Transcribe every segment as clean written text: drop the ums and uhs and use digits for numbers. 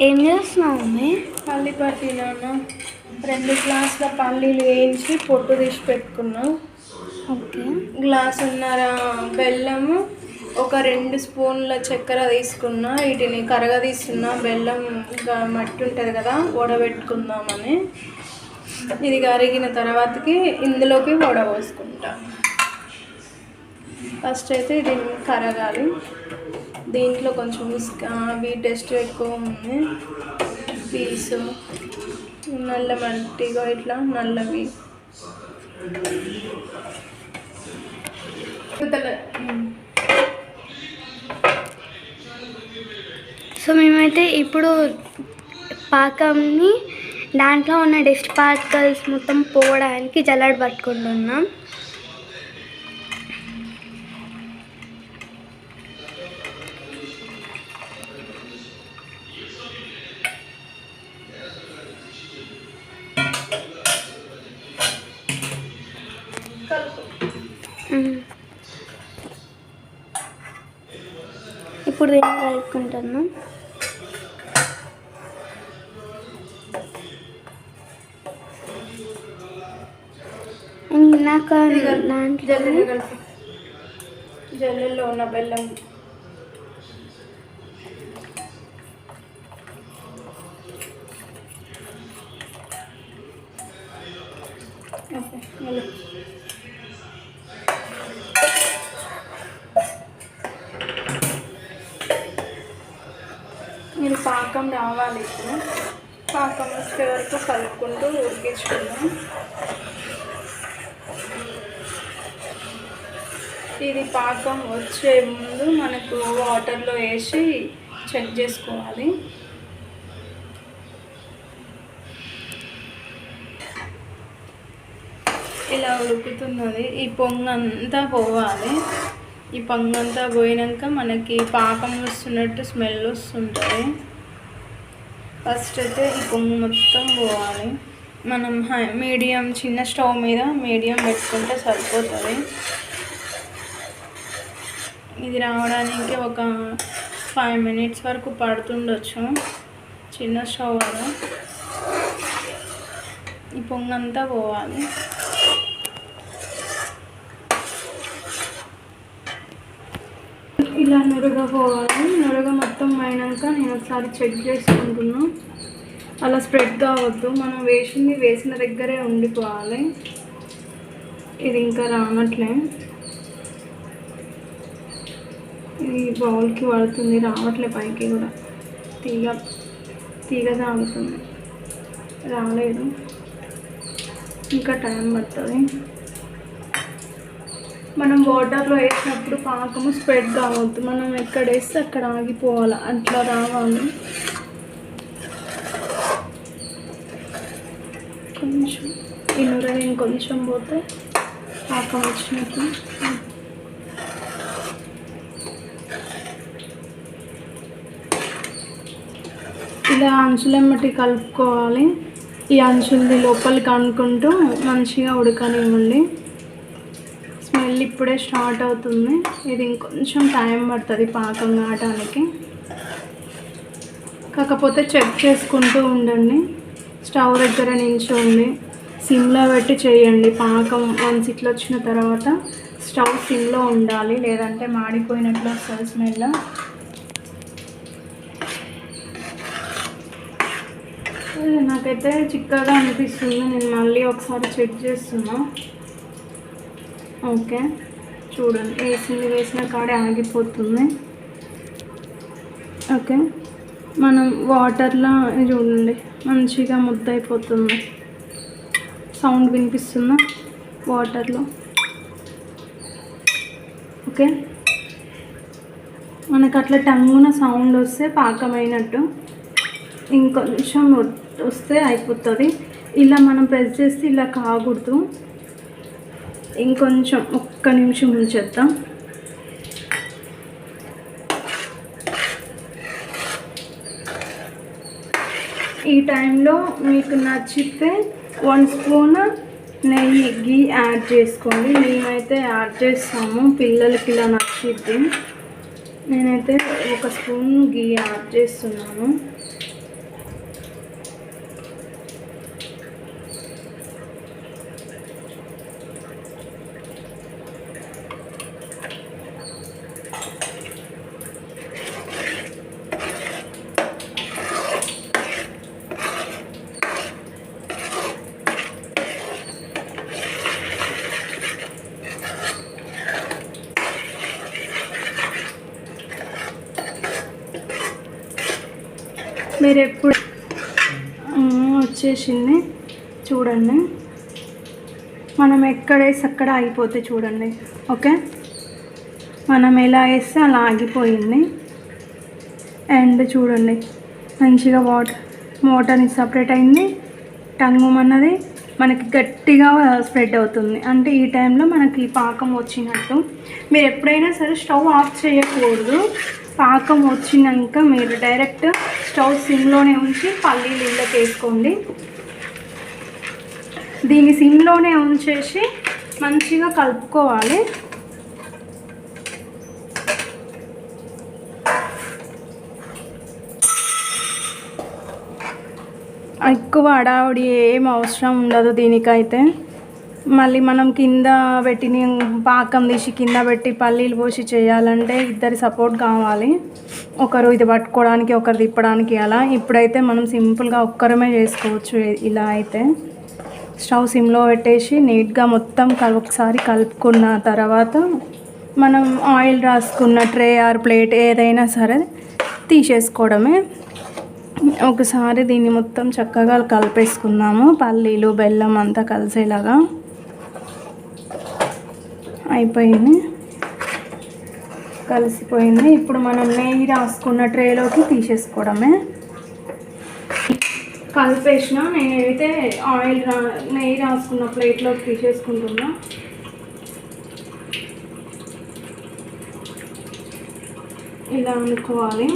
ఏం చేస్తున్నావు మమ్మీ? పల్లి పట్టినాను. 2 గ్లాసుల పల్లీలు వేయించి పొట్టు తీసి పెట్టుకున్నా. ఓకే. గ్లాసున్నర బెల్లము, ఒక 2 స్పూన్ల చక్కెర తీసుకున్నా. వీటిని కరగదీస్తున్నా. బెల్లం మట్టి ఉంటుంది కదా, వడబెట్టుకుందామని. ఇది కరిగిన తర్వాతకి ఇందులోకి వడపోసుకుంటా. ఫస్ట్ అయితే ఇది కరగాలి. దీంట్లో కొంచెం అవి టేస్ట్ ఎక్కువ ఉంది. పీసు నల్ల మట్టిగా ఇట్లా నల్లవి. సో మేమైతే ఇప్పుడు పాకంని దాంట్లో ఉన్న డస్ట్ పార్టికల్స్ మొత్తం పోవడానికి జల్లెడ పట్టుకుంటున్నాం. ఇప్పుడు దీన్ని కలుపుకుంటున్నాం. ఇందాక జల్లెల్లో ఉన్న బెల్లం ఇది పాకం రావాలి. ఇప్పుడు పాకం వచ్చే వరకు కలుపుకుంటూ ఉడికించుకుందాం. ఇది పాకం వచ్చే ముందు మనకు వాటర్లో వేసి చెక్ చేసుకోవాలి. ఇలా ఉడుకుతున్నది. ఈ పొంగంతా పోవాలి. ఈ పొంగంతా పోయినాక మనకి పాకం వస్తున్నట్టు స్మెల్ వస్తుంటుంది. ఫస్ట్ అయితే ఈ పొంగు మొత్తం పోవాలి. మనం మీడియం చిన్న స్టవ్ మీద మీడియం పెట్టుకుంటే సరిపోతుంది. ఇది రావడానికి ఒక 5 minutes వరకు పడుతుండొచ్చు చిన్న స్టవ్ వల్ల. ఈ పొంగంతా పోవాలి. ఇలా నురగ పోవాలి. నురగ మొత్తం అయినాక నేను ఒకసారి చెక్ చేసుకుంటున్నా. అలా స్ప్రెడ్ కావద్దు. మనం వేసిన దగ్గరే ఉండిపోవాలి. ఇది ఇంకా రావట్లే. ఇది బౌల్కి పడుతుంది, రావట్లే పైకి కూడా. తీగ సాగుతుంది, రాలేదు. ఇంకా టైం పడుతుంది. మనం వాటర్లో వేసినప్పుడు పాకము స్ప్రెడ్ కావద్దు. మనం ఎక్కడ వేస్తే అక్కడ ఆగిపోవాలి, అట్లా రావాలి. కొంచెం ఈ నూనె ఇంకొంచెం పోతే పాకం వచ్చినట్టు. ఇలా అంచులెమ్మటి కలుపుకోవాలి. ఈ అంచుల్ని లోపలికి అనుకుంటూ మంచిగా ఉడకనివ్వండి. స్మెల్ ఇప్పుడే స్టార్ట్ అవుతుంది. ఇది ఇంకొంచెం టైం పడుతుంది పాకం కావడానికి. కాకపోతే చెక్ చేసుకుంటూ ఉండండి. స్టవ్ దగ్గర నించోండి, సిమ్లో పెట్టి చేయండి. పాకం వన్స్ ఇట్లా వచ్చిన తర్వాత స్టవ్ సిమ్లో ఉండాలి, లేదంటే మాడిపోయినట్లు వస్తుంది స్మెల్. నాకైతే చిక్కగా అనిపిస్తుంది. నేను మళ్ళీ ఒకసారి చెక్ చేస్తున్నా. ఓకే, చూడండి వేసిన కాడే ఆగిపోతుంది. ఓకే, మనం వాటర్లో చూడండి మంచిగా ముద్ద అయిపోతుంది. సౌండ్ వినిపిస్తుందా వాటర్లో? ఓకే, మనకు అట్లా టంగున సౌండ్ వస్తే పాకమైనట్టు. ఇంకొంచెం వస్తే అయిపోతుంది. ఇలా మనం ప్రెస్ చేస్తే ఇలా కాకూడదు. ఇంకొంచెం ఒక్క నిమిషం ఉంచేద్దాం. ఈ టైంలో మీకు నచ్చితే 1 స్పూన్ నెయ్యి గీ యాడ్ చేసుకోండి. మేమైతే యాడ్ చేస్తాము, పిల్లలకి ఇలా నచ్చిద్ది. నేనైతే 1 స్పూన్ గీ యాడ్ చేస్తున్నాను. మీరు ఎప్పుడు వచ్చేసింది చూడండి, మనం ఎక్కడ వేసి అక్కడ ఆగిపోతే చూడండి. ఓకే, మనం ఎలా వేస్తే అలా ఆగిపోయింది. అండ్ చూడండి మంచిగా వాటర్ని సపరేట్ అయింది. టంగుమన్నది మనకి గట్టిగా స్ప్రెడ్ అవుతుంది. అంటే ఈ టైంలో మనకి పాకం వచ్చినట్టు. మీరు ఎప్పుడైనా సరే స్టవ్ ఆఫ్ చేయకూడదు. పాకం వచ్చినాక మీరు డైరెక్ట్ స్టవ్ సిమ్లోనే ఉంచి పల్లీలు ఇళ్ళకి వేసుకోండి. దీన్ని సిమ్లోనే ఉంచేసి మంచిగా కలుపుకోవాలి. ఎక్కువ హడావుడి ఏం అవసరం ఉండదు దీనికైతే. మళ్ళీ మనం కింద పెట్టి పాకం తీసి కింద పెట్టి పల్లీలు పోసి చేయాలంటే ఇద్దరి సపోర్ట్ కావాలి. ఒకరు ఇది పట్టుకోవడానికి, ఒకరు తిప్పడానికి. అలా ఇప్పుడైతే మనం సింపుల్గా ఒక్కరమే చేసుకోవచ్చు. ఇలా అయితే స్టవ్ సిమ్లో పెట్టేసి నీట్గా మొత్తం ఒకసారి కలుపుకున్న తర్వాత మనం ఆయిల్ రాసుకున్న ట్రే ఆర్ ప్లేట్ ఏదైనా సరే తీసేసుకోవడమే. ఒకసారి దీన్ని మొత్తం చక్కగా కలిపేసుకుందాము. పల్లీలు బెల్లం అంతా కలిసేలాగా అయిపోయింది, కలిసిపోయింది. ఇప్పుడు మనం నెయ్యి రాసుకున్న ట్రేలోకి తీసేసుకోవడమే. కలిపేసిన నేనైతే నెయ్యి రాసుకున్న ప్లేట్లోకి తీసేసుకుంటున్నా. ఇలా అనుకోవాలి.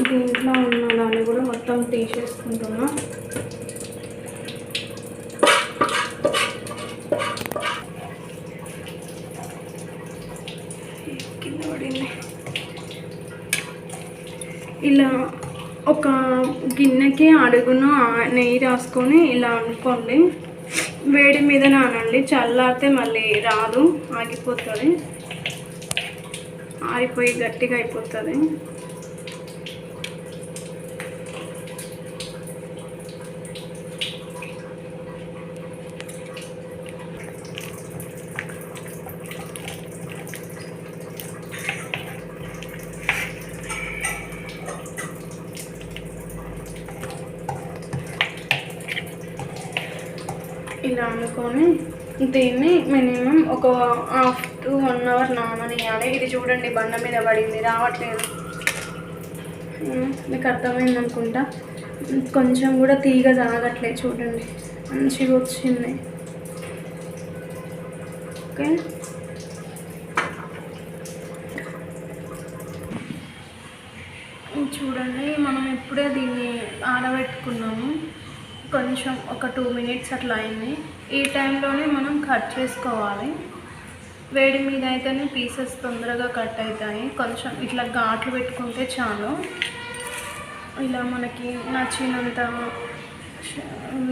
దీంట్లో ఉన్న దాన్ని కూడా మొత్తం తీసేసుకుంటున్నా. కింద పడింది. ఇలా ఒక గిన్నెకి అడుగున నెయ్యి రాసుకొని ఇలా అనుకోండి. వేడి మీద నానండి, చల్లారితే మళ్ళీ రాదు, ఆగిపోతుంది, ఆరిపోయి గట్టిగా అయిపోతుంది. ఇలా అనుకొని దీన్ని మినిమం ఒక 1/2 to 1 hour నాననియాలి. ఇది చూడండి బండ మీద పడింది, రావట్లేదు. మీకు అర్థమైంది అనుకుంటా. కొంచెం కూడా తీగ సాగట్లేదు, చూడండి మంచిగా వచ్చింది. ఓకే, చూడండి మనం ఇప్పుడే దీన్ని ఆరబెట్టుకున్నాము. కొంచెం ఒక 2 minutes అట్లా అయింది. ఈ టైంలోనే మనం కట్ చేసుకోవాలి. వేడి మీద అయితేనే పీసెస్ తొందరగా కట్ అవుతాయి. కొంచెం ఇట్లా ఘాట్లు పెట్టుకుంటే చాలు. ఇలా మనకి నచ్చినంత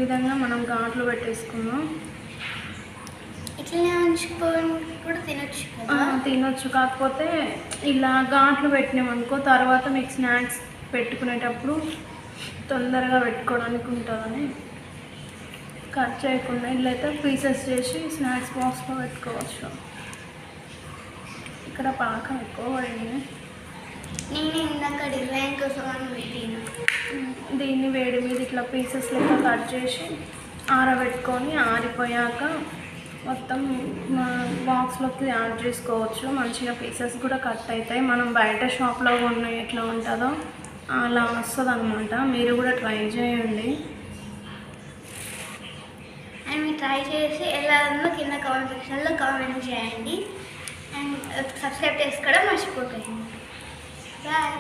విధంగా మనం ఘాట్లు పెట్టేసుకున్నాం. ఇట్లా కూడా తినొచ్చు. కాకపోతే ఇలా ఘాట్లు పెట్టినామనుకో తర్వాత మీకు స్నాక్స్ పెట్టుకునేటప్పుడు తొందరగా పెట్టుకోవడానికి ఉంటుందని కట్ చేయకుండా ఇట్లయితే పీసెస్ చేసి స్నాక్స్ బాక్స్లో పెట్టుకోవచ్చు. ఇక్కడ పాకం ఎక్కువ పడింది. నేను ఇందాక డిజైన్ కోసం పెట్టిన దీన్ని వేడి మీద ఇట్లా పీసెస్ లెక్క కట్ చేసి ఆరబెట్టుకొని ఆరిపోయాక మొత్తం బాక్స్లోకి యాడ్ చేసుకోవచ్చు. మంచిగా పీసెస్ కూడా కట్ అవుతాయి. మనం బయట షాప్లో కొన్న ఎట్లా ఉంటుందో అలా వస్తుంది అనమాట. మీరు కూడా ట్రై చేయండి. అండ్ మీరు ట్రై చేసి ఎలా ఉందో కింద కామెంట్ సెక్షన్లో కామెంట్ చేయండి. అండ్ సబ్స్క్రైబ్ చేసుకోవడం మర్చిపోకండి. బాయ్.